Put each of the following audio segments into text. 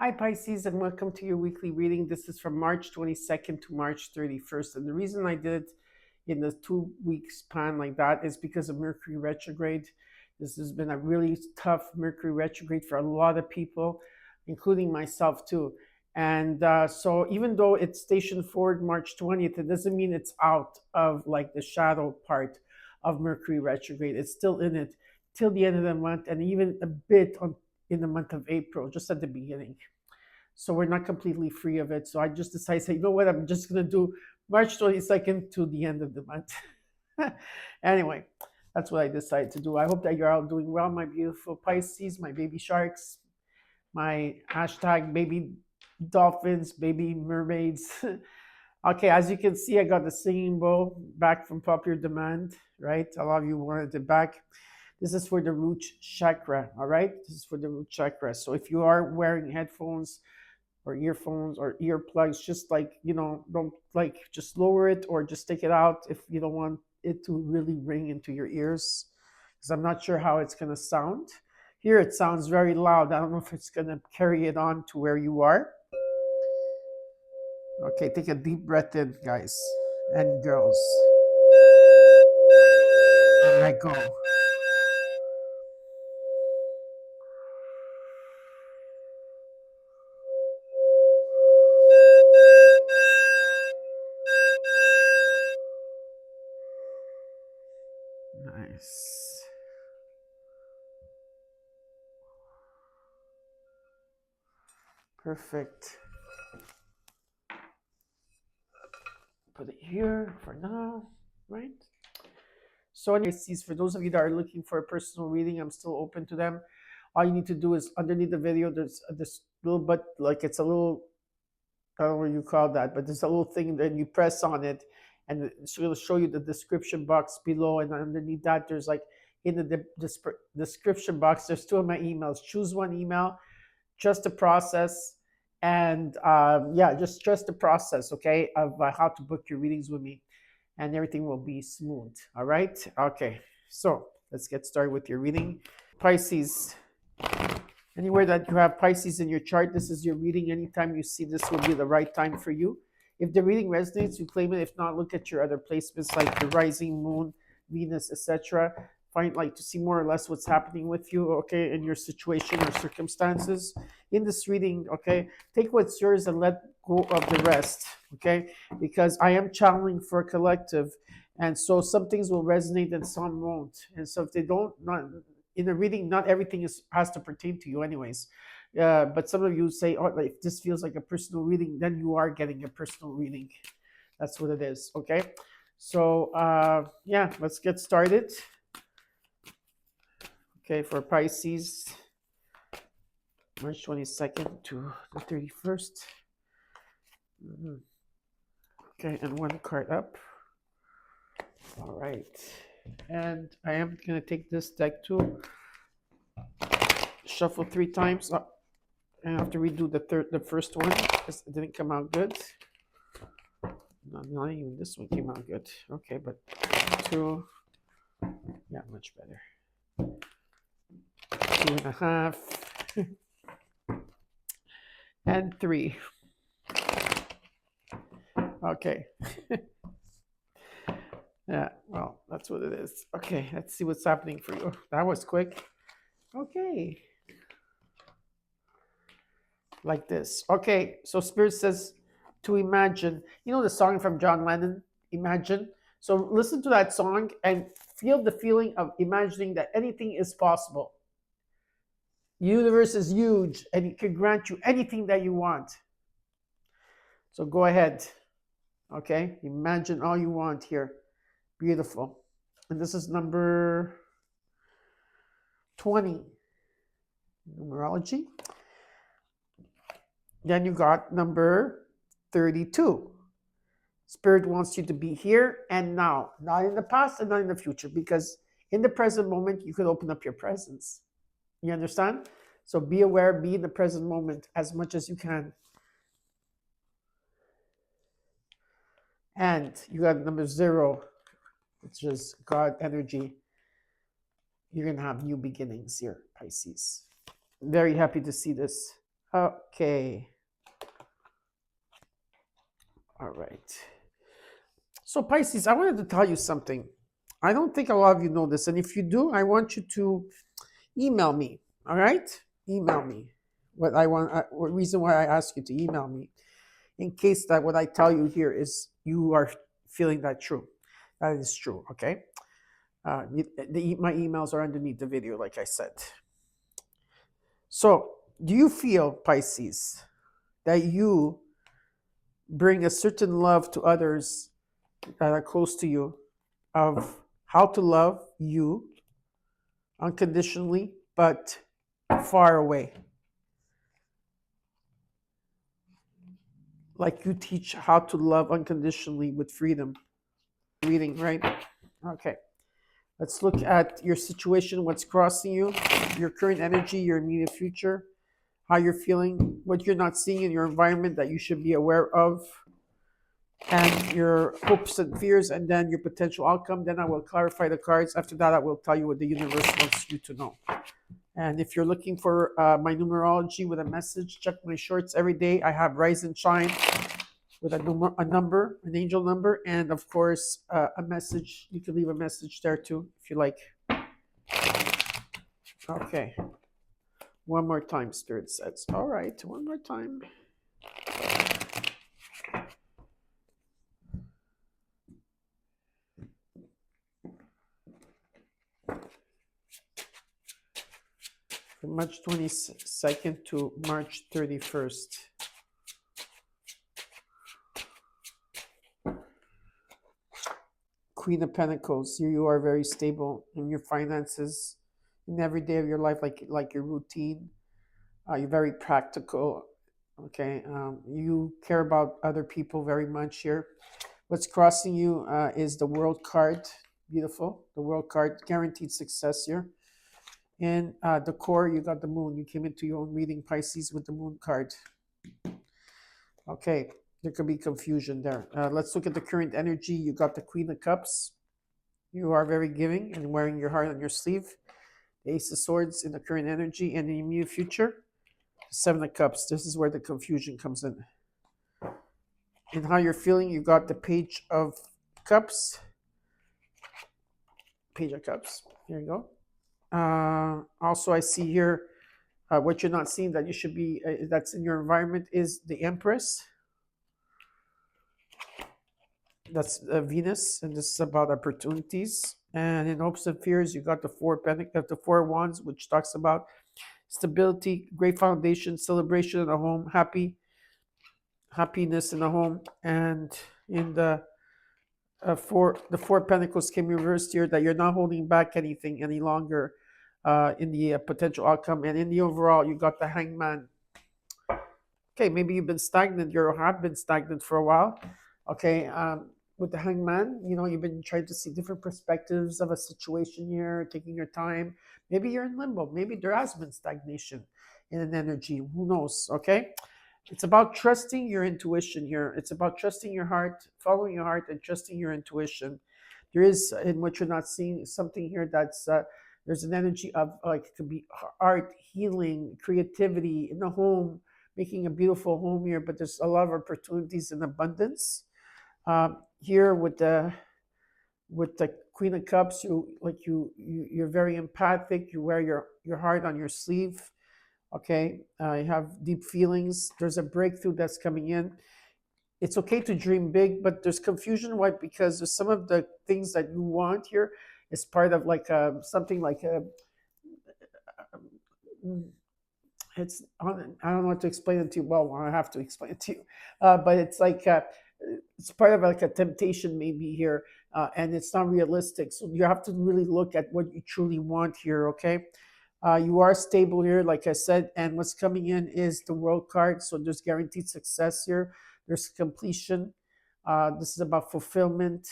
Hi, Pisces, and welcome to your weekly reading. This is from March 22nd to March 31st. And the reason I did it in the 2 week span like that is because of Mercury retrograde. This has been a really tough Mercury retrograde for a lot of people, including myself too. And so even though it's stationed forward March 20th, it doesn't mean it's out of like the shadow part of Mercury retrograde. It's still in it till the end of the month and even a bit on in the month of April, just at the beginning. So we're not completely free of it. So I just decided, say, you know what, I'm just going to do March 22nd to the end of the month. Anyway, that's what I decided to do. I hope that you're all doing well, my beautiful Pisces, my baby sharks, my hashtag baby dolphins, baby mermaids. Okay, as you can see, I got the singing bowl back from popular demand, right? A lot of you wanted it back. This is for the root chakra, all right? This is for the root chakra. So if you are wearing headphones or earphones or earplugs, just like, don't like just lower it or just take it out if you don't want it to really ring into your ears, because I'm not sure how it's going to sound. Here it sounds very loud. I don't know if it's going to carry it on to where you are. Okay, take a deep breath in, guys and girls. And let go. Nice. Perfect. Put it here for now, right? So anyways, for those of you that are looking for a personal reading, I'm still open to them. All you need to do is underneath the video, there's this little, but like it's a little, I don't know what you call that, but there's a little thing, then you press on it and it'll show you the description box below. And underneath that, there's like in the description box, there's two of my emails. Choose one email, just the process. And yeah, just trust the process, okay, of how to book your readings with me, and everything will be smooth. All right. Okay. So let's get started with your reading. Pisces. Anywhere that you have Pisces in your chart, this is your reading. Anytime you see this will be the right time for you. If the reading resonates, you claim it. If not, look at your other placements like the rising moon, Venus, etc. Find like to see more or less what's happening with you, okay, in your situation or circumstances. In this reading, okay, take what's yours and let go of the rest, okay? Because I am channeling for a collective, and so some things will resonate and some won't. And so if they don't, not in a reading, not everything has to pertain to you, anyways. But some of you say, oh, if this feels like a personal reading, then you are getting a personal reading. That's what it is, okay? So yeah, let's get started. Okay, for Pisces, March 22nd to the 31st. Okay, and one card up. All right. And I am going to take this deck too. Shuffle 3 times. I have to redo the first one because it didn't come out good. Not even this one came out good. Okay, but 2, yeah, much better. 2.5, and 3. Okay. Yeah, well, that's what it is. Okay, let's see what's happening for you. That was quick. Okay. Like this. Okay, so Spirit says to imagine. You know the song from John Lennon, Imagine? So listen to that song and feel the feeling of imagining that anything is possible. The universe is huge and it can grant you anything that you want. So go ahead. Okay, imagine all you want here. Beautiful. And this is number 20. Numerology. Then you got number 32. Spirit wants you to be here and now, not in the past and not in the future, because in the present moment, you could open up your presence. You understand? So be aware, be in the present moment as much as you can. And you got number 0, which is God energy. You're going to have new beginnings here, Pisces. Very happy to see this Okay. All right. So, Pisces, I wanted to tell you something. I don't think a lot of you know this. And if you do, I want you to email me. All right? Email me. What reason why I ask you to email me, in case that what I tell you here is you are feeling that true. That is true. Okay? My emails are underneath the video, like I said. So, do you feel, Pisces, that you bring a certain love to others that are close to you, of how to love you unconditionally, but far away? Like you teach how to love unconditionally with freedom. Reading, right? Okay. Let's look at your situation, what's crossing you, your current energy, your immediate future, how you're feeling, what you're not seeing in your environment that you should be aware of, and your hopes and fears, and then your potential outcome. Then I will clarify the cards. After that, I will tell you what the universe wants you to know. And if you're looking for my numerology with a message, check my shorts every day. I have Rise and Shine with a number, an angel number, and of course, a message. You can leave a message there too if you like. Okay. One more time, Spirit says. All right, one more time. From March 22nd to March 31st. Queen of Pentacles. Here you are very stable in your finances, in every day of your life, like your routine. You're very practical. Okay, you care about other people very much here. What's crossing you is the World card. Beautiful. The World card, guaranteed success here. And the core, you got the Moon. You came into your own reading, Pisces, with the Moon card. Okay, there could be confusion there. Let's look at the current energy. You got the Queen of Cups. You are very giving and wearing your heart on your sleeve. The Ace of Swords in the current energy, and in the immediate future, Seven of Cups. This is where the confusion comes in. And how you're feeling, you got the Page of Cups. Page of Cups. Here you go. Also, I see here what you're not seeing that you should be, that's in your environment, is the Empress. That's Venus, and this is about opportunities. And in hopes and fears, you got the the Four Wands, which talks about stability, great foundation, celebration in the home, happiness in the home. And in the Four Pentacles came reversed here, that you're not holding back anything any longer in the potential outcome. And in the overall, you got the Hangman. Okay, maybe you've been stagnant, you have been stagnant for a while. Okay, with the Hangman, you've been trying to see different perspectives of a situation here, taking your time. Maybe you're in limbo. Maybe there has been stagnation in an energy. Who knows? Okay, it's about trusting your intuition here. It's about trusting your heart, following your heart, and trusting your intuition. There is, in what you're not seeing, something here that's there's an energy of, like, it could be art, healing, creativity in the home, making a beautiful home here. But there's a lot of opportunities in abundance. Here with the Queen of Cups, you're very empathic. You wear your heart on your sleeve. Okay, you have deep feelings. There's a breakthrough that's coming in. It's okay to dream big, but there's confusion. Why? Because there's some of the things that you want here is part of like something like a. It's I don't know what to explain it to you. Well, I have to explain it to you, but it's like it's part of like a temptation maybe here, and it's not realistic. So you have to really look at what you truly want here. Okay, you are stable here, like I said, and what's coming in is the World card. So there's guaranteed success here. There's completion. This is about fulfillment,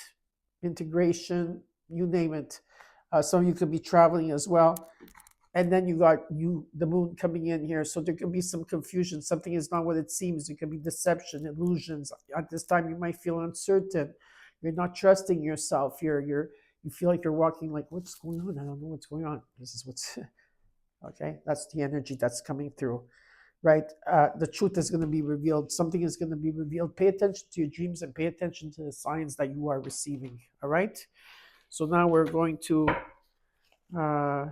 integration, you name it. Some of you could be traveling as well. And then you got the Moon coming in here. So there could be some confusion. Something is not what it seems. It could be deception, illusions. At this time, you might feel uncertain. You're not trusting yourself. You feel like you're walking like, what's going on? I don't know what's going on. This is what's okay. That's the energy that's coming through. right? The truth is going to be revealed. Something is going to be revealed. Pay attention to your dreams and pay attention to the signs that you are receiving. All right. So now we're going to. Uh,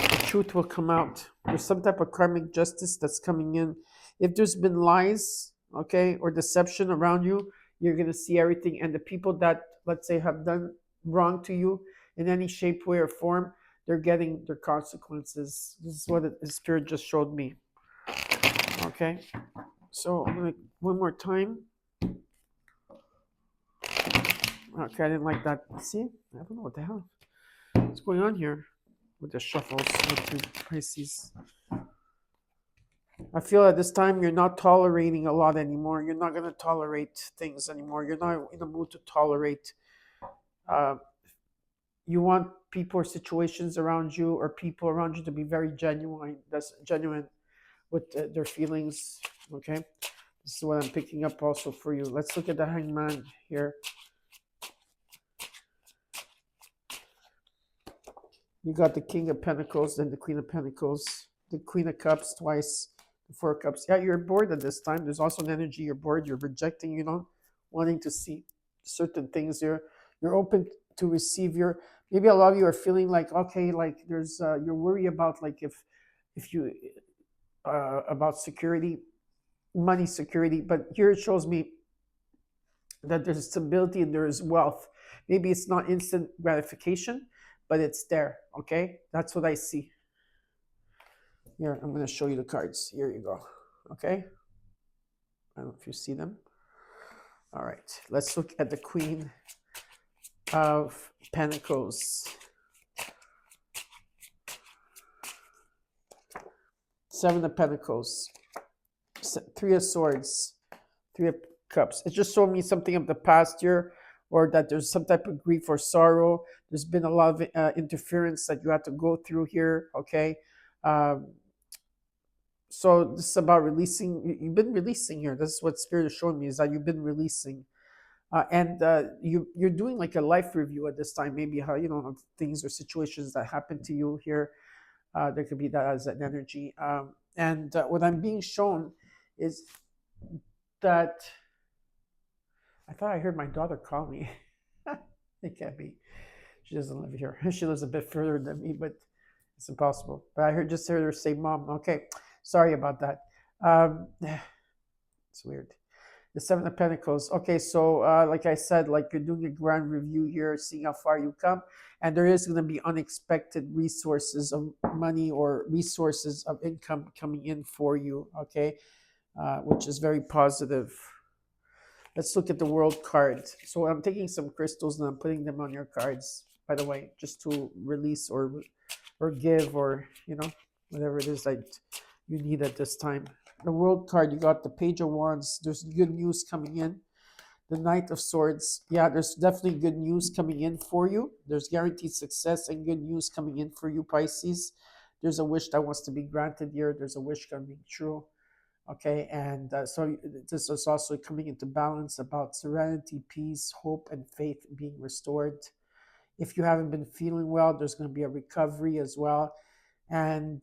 the truth will come out. There's some type of karmic justice that's coming in. If there's been lies, okay, or deception around you, you're going to see everything. And the people that, let's say, have done wrong to you in any shape, way, or form, they're getting their consequences. This is what the spirit just showed me. Okay. So I'm going to, one more time. Okay, I didn't like that. See? I don't know what the hell. What's going on here with the shuffles with the Pisces? I feel at this time you're not tolerating a lot anymore. You're not going to tolerate things anymore. You're not in the mood to tolerate. Uh, you want people or situations around you or people around you to be very genuine. That's genuine with their feelings. Okay, this is what I'm picking up also for you. Let's look at the Hangman here. You got the King of Pentacles, then the Queen of Pentacles, the Queen of Cups twice, the Four of Cups. Yeah, you're bored at this time. There's also an energy you're bored. You're rejecting, wanting to see certain things. You're open to receive your. Maybe a lot of you are feeling like, okay, like there's you're worried about like if you about security, money security. But here it shows me that there's stability and there's wealth. Maybe it's not instant gratification, but it's there. Okay, that's what I see. Here, I'm going to show you the cards. Here you go. Okay, I don't know if you see them. All right, let's look at the Queen of Pentacles. Seven of Pentacles, Three of Swords, Three of Cups. It just showed me something of the past year, or that there's some type of grief or sorrow. There's been a lot of interference that you have to go through here. Okay. So this is about releasing. You've been releasing here. This is what Spirit is showing me, is that you've been releasing. And you're doing like a life review at this time, maybe how, things or situations that happen to you here. There could be that as an energy. And what I'm being shown is that I thought I heard my daughter call me. It can't be. She doesn't live here. She lives a bit further than me, but it's impossible. But I just heard her say, "Mom." Okay, sorry about that. It's weird. The Seven of Pentacles. Okay, so like I said, like you're doing a grand review here, seeing how far you come, and there is going to be unexpected resources of money or resources of income coming in for you. Okay, which is very positive. Let's look at the World card. So I'm taking some crystals and I'm putting them on your cards. By the way, just to release or give, or whatever it is that you need at this time. The World card, you got the Page of Wands. There's good news coming in. The Knight of Swords. Yeah, there's definitely good news coming in for you. There's guaranteed success and good news coming in for you, Pisces. There's a wish that wants to be granted here. There's a wish coming true. Okay, and so this is also coming into balance about serenity, peace, hope, and faith being restored. If you haven't been feeling well, there's going to be a recovery as well. And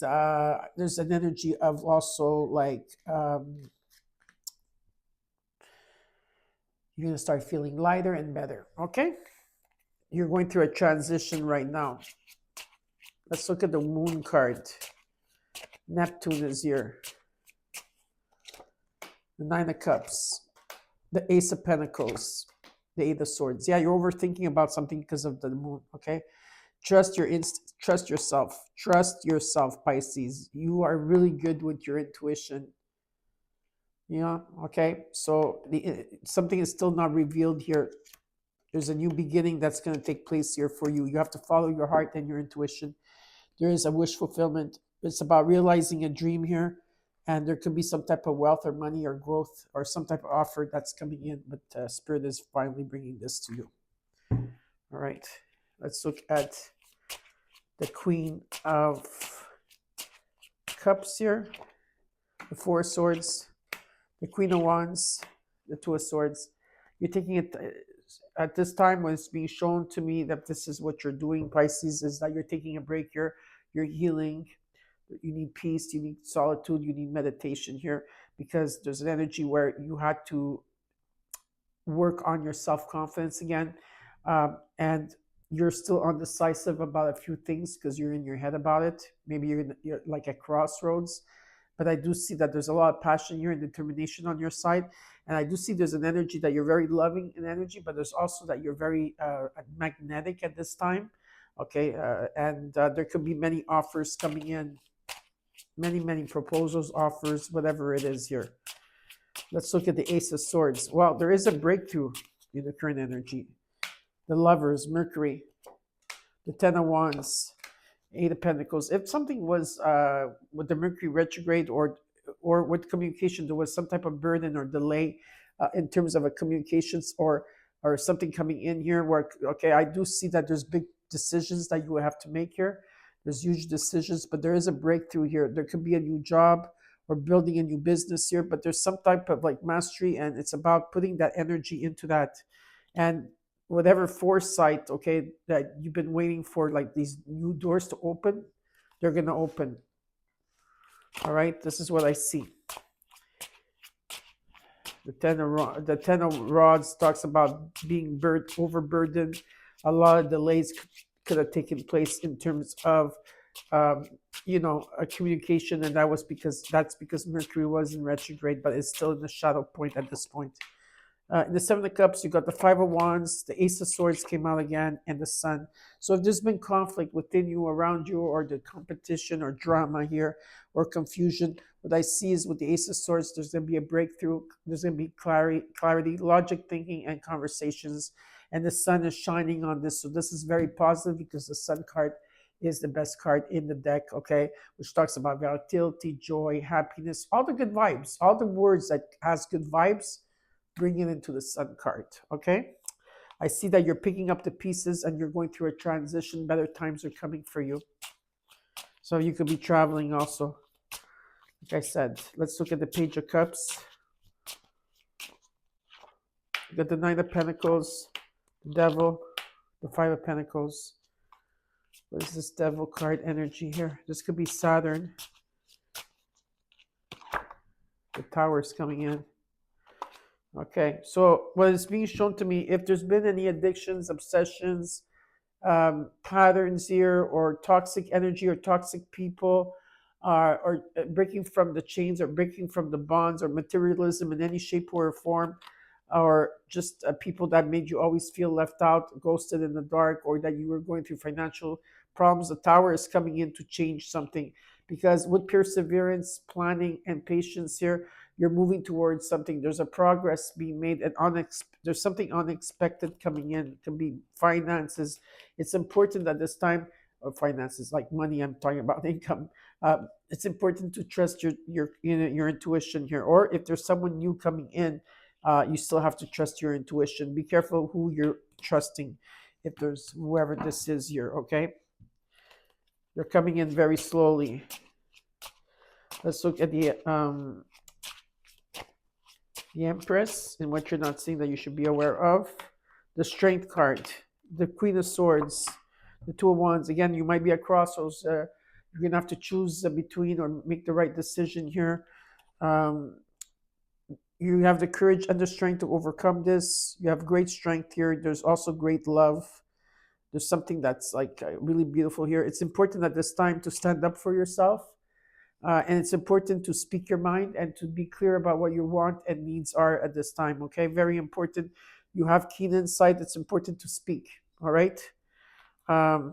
there's an energy of also like you're going to start feeling lighter and better. Okay, you're going through a transition right now. Let's look at the Moon card. Neptune is here. The Nine of Cups, the Ace of Pentacles, the Eight of Swords. Yeah, you're overthinking about something because of the moon. Okay, trust your trust yourself. Trust yourself, Pisces. You are really good with your intuition. Yeah. Okay. So something is still not revealed here. There's a new beginning that's going to take place here for you. You have to follow your heart and your intuition. There is a wish fulfillment. It's about realizing a dream here. And there could be some type of wealth or money or growth or some type of offer that's coming in. But Spirit is finally bringing this to you. All right. Let's look at the Queen of Cups here, the Four of Swords, the Queen of Wands, the Two of Swords. You're taking it at this time when it's being shown to me that this is what you're doing, Pisces, is that you're taking a break here, you're healing, you need peace, you need solitude, you need meditation here, because there's an energy where you had to work on your self-confidence again, and you're still undecisive about a few things because you're in your head about it. Maybe you're like at crossroads, but I do see that there's a lot of passion here and determination on your side. And I do see there's an energy that you're very loving in energy, but there's also that you're very magnetic at this time. Okay, and there could be many offers coming in, many proposals, offers, whatever it is here. Let's look at the Ace of Swords. Well, there is a breakthrough in the current energy. The Lovers, Mercury, the Ten of Wands, Eight of Pentacles. If something was with the Mercury retrograde or with communication, there was some type of burden or delay in terms of a communications or something coming in here where, okay, I do see that there's big decisions that you will have to make here. There's huge decisions, but there is a breakthrough here. There could be a new job or building a new business here, but there's some type of like mastery, and it's about putting that energy into that. And whatever foresight, okay, that you've been waiting for, like these new doors to open, they're going to open. All right, this is what I see. The Ten of Rods talks about being overburdened. A lot of delays could have taken place in terms of a communication, and that's because Mercury was in retrograde, but it's still in the shadow point at this point. In the Seven of Cups, you got the Five of Wands, the Ace of Swords came out again, and the Sun. So if there's been conflict within you, around you, or the competition or drama here, or confusion, what I see is with the Ace of Swords, there's going to be a breakthrough. There's going to be clarity, logic, thinking, and conversations. And the Sun is shining on this. So this is very positive because the Sun card is the best card in the deck, okay? Which talks about volatility, joy, happiness, all the good vibes, all the words that has good vibes, bring it into the Sun card, okay? I see that you're picking up the pieces and you're going through a transition. Better times are coming for you. So you could be traveling also. Like I said, let's look at the Page of Cups. You got the Nine of Pentacles, the Devil, the Five of Pentacles. What is this Devil card energy here? This could be Saturn. The Tower is coming in. Okay, so what is being shown to me, if there's been any addictions, obsessions, patterns here, or toxic energy or toxic people, or breaking from the chains or breaking from the bonds or materialism in any shape or form, or just people that made you always feel left out, ghosted in the dark, or that you were going through financial problems, the Tower is coming in to change something. Because with perseverance, planning, and patience here, you're moving towards something. There's a progress being made, and there's something unexpected coming in. It can be finances. It's important at this time, or finances like money. I'm talking about income. It's important to trust your intuition here. Or if there's someone new coming in, you still have to trust your intuition. Be careful who you're trusting. If there's whoever this is here, okay? They're coming in very slowly. Let's look at the Empress and what you're not seeing that you should be aware of. The Strength card, the Queen of Swords, the Two of Wands. Again, you might be at crossroads. You're going to have to choose between or make the right decision here. You have the courage and the strength to overcome this. You have great strength here. There's also great love. There's something that's like really beautiful here. It's important at this time to stand up for yourself. And it's important to speak your mind and to be clear about what your want and needs are at this time, okay? Very important. You have keen insight. It's important to speak, all right? Yeah,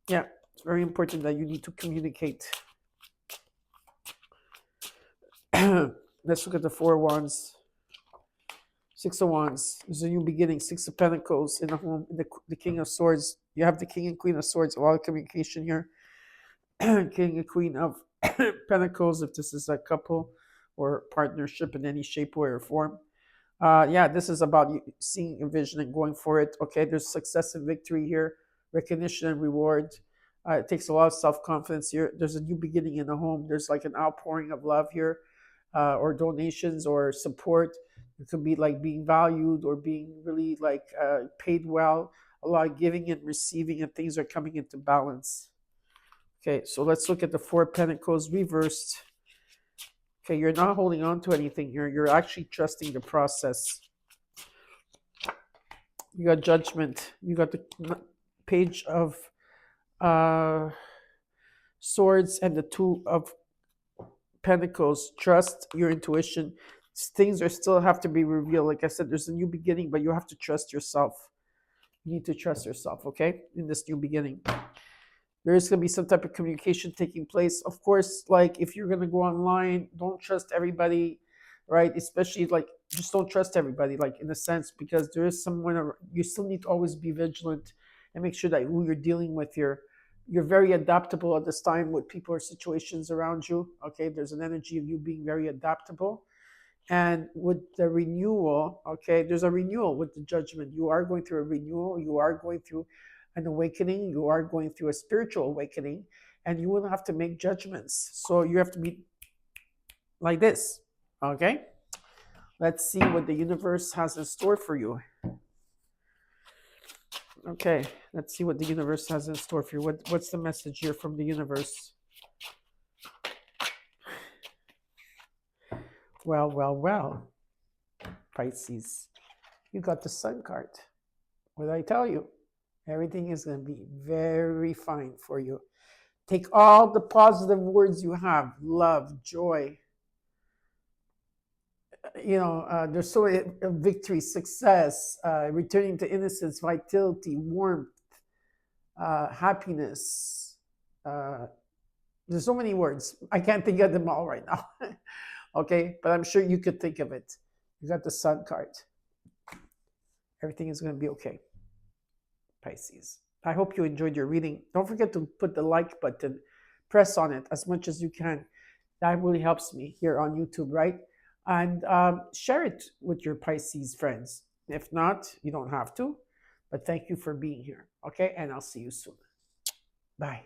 it's very important that you need to communicate. Let's look at the Four of Wands. Six of Wands. There's a new beginning. Six of Pentacles in the home. The King of Swords. You have the King and Queen of Swords. A lot of communication here. King and Queen of Pentacles, if this is a couple or partnership in any shape, way, or form. Yeah, this is about you seeing a vision and going for it. Okay, there's success and victory here, recognition and reward. It takes a lot of self-confidence here. There's a new beginning in the home. There's like an outpouring of love here, or donations or support. It could be like being valued or being really like paid well. A lot of giving and receiving, and things are coming into balance. Okay, so let's look at the Four of Pentacles reversed. Okay, you're not holding on to anything here. You're actually trusting the process. You got Judgment. You got the Page of Swords and the Two of Pentacles. Trust your intuition. Things are still have to be revealed. Like I said, there's a new beginning, but you have to trust yourself. You need to trust yourself, okay, in this new beginning. There is going to be some type of communication taking place. Of course, like if you're going to go online, don't trust everybody, right? Especially like just don't trust everybody, like in a sense, because there is someone, you still need to always be vigilant and make sure that who you're dealing with, you're very adaptable at this time with people or situations around you. Okay, there's an energy of you being very adaptable. And with the renewal, okay, there's a renewal with the Judgment. You are going through a renewal. You are going through an awakening. You are going through a spiritual awakening, and you will have to make judgments. So you have to be like this, okay? Let's see what the universe has in store for you. Okay, let's see what the universe has in store for you. What's the message here from the universe? Well, Pisces, you got the Sun card. What did I tell you? Everything is going to be very fine for you. Take all the positive words you have, love, joy, there's so many victory, success, returning to innocence, vitality, warmth, happiness. There's so many words. I can't think of them all right now. Okay, but I'm sure you could think of it. You got the Sun card. Everything is going to be okay, Pisces. I hope you enjoyed your reading. Don't forget to put the like button, press on it as much as you can. That really helps me here on YouTube, right? And share it with your Pisces friends. If not, you don't have to. But thank you for being here, okay? And I'll see you soon. Bye.